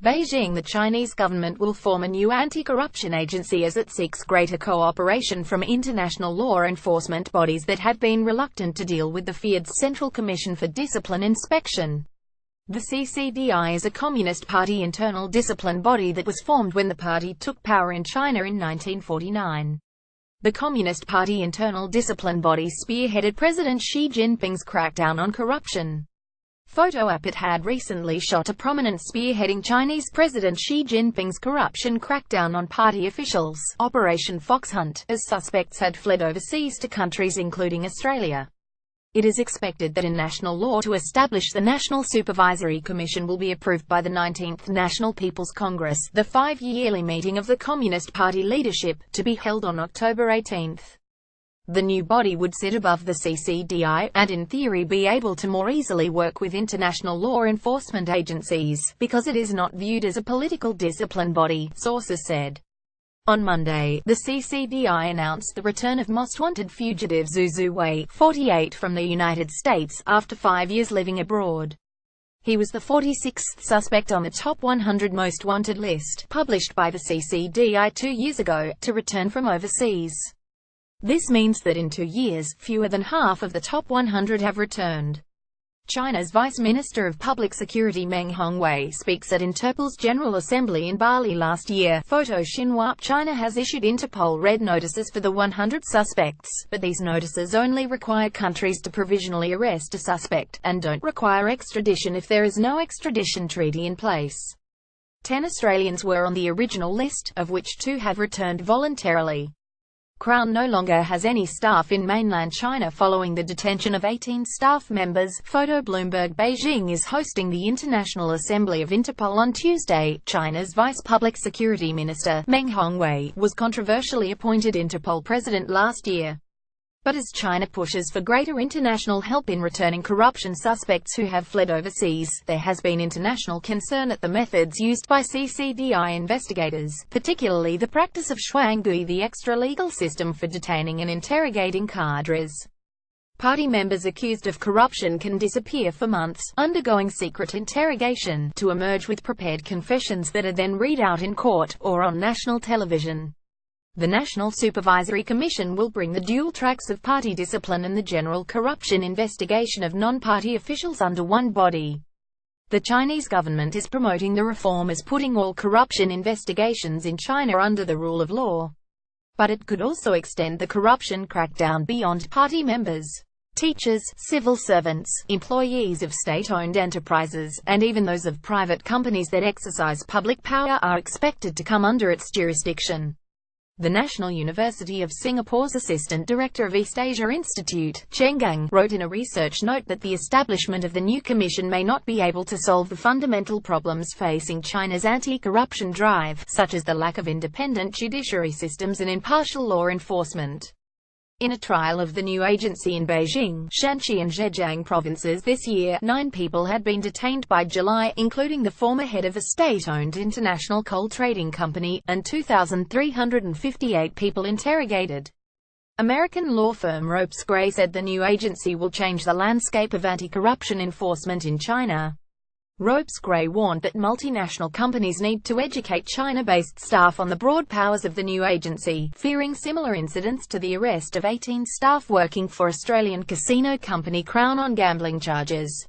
Beijing. The Chinese government will form a new anti-corruption agency as it seeks greater cooperation from international law enforcement bodies that had been reluctant to deal with the feared Central Commission for Discipline Inspection. The CCDI is a Communist Party internal discipline body that was formed when the party took power in China in 1949. The Communist Party internal discipline body spearheaded President Xi Jinping's crackdown on corruption. Photo op. It had recently shot a prominent spearheading Chinese President Xi Jinping's corruption crackdown on party officials, Operation Foxhunt, as suspects had fled overseas to countries including Australia. It is expected that a national law to establish the National Supervisory Commission will be approved by the 19th National People's Congress, the 5-yearly meeting of the Communist Party leadership, to be held on October 18. The new body would sit above the CCDI, and in theory be able to more easily work with international law enforcement agencies, because it is not viewed as a political discipline body, sources said. On Monday, the CCDI announced the return of most-wanted fugitive Zhu Zuwei, 48, from the United States, after 5 years living abroad. He was the 46th suspect on the top 100 most wanted list, published by the CCDI 2 years ago, to return from overseas. This means that in 2 years, fewer than half of the top 100 have returned. China's Vice Minister of Public Security Meng Hongwei speaks at Interpol's General Assembly in Bali last year. Photo Xinhua. China has issued Interpol red notices for the 100 suspects, but these notices only require countries to provisionally arrest a suspect, and don't require extradition if there is no extradition treaty in place. 10 Australians were on the original list, of which 2 have returned voluntarily. Crown no longer has any staff in mainland China following the detention of 18 staff members. Photo Bloomberg. Beijing is hosting the International Assembly of Interpol on Tuesday. China's Vice Public Security Minister, Meng Hongwei, was controversially appointed Interpol president last year. But as China pushes for greater international help in returning corruption suspects who have fled overseas, there has been international concern at the methods used by CCDI investigators, particularly the practice of shuanggui, the extra-legal system for detaining and interrogating cadres. Party members accused of corruption can disappear for months, undergoing secret interrogation, to emerge with prepared confessions that are then read out in court, or on national television. The National Supervisory Commission will bring the dual tracks of party discipline and the general corruption investigation of non-party officials under one body. The Chinese government is promoting the reform as putting all corruption investigations in China under the rule of law. But it could also extend the corruption crackdown beyond party members. Teachers, civil servants, employees of state-owned enterprises, and even those of private companies that exercise public power are expected to come under its jurisdiction. The National University of Singapore's Assistant Director of East Asia Institute, Cheng Gang, wrote in a research note that the establishment of the new commission may not be able to solve the fundamental problems facing China's anti-corruption drive, such as the lack of independent judiciary systems and impartial law enforcement. In a trial of the new agency in Beijing, Shanxi and Zhejiang provinces this year, 9 people had been detained by July, including the former head of a state-owned international coal trading company, and 2,358 people interrogated. American law firm Ropes Gray said the new agency will change the landscape of anti-corruption enforcement in China. Ropes Gray warned that multinational companies need to educate China-based staff on the broad powers of the new agency, fearing similar incidents to the arrest of 18 staff working for Australian casino company Crown on gambling charges.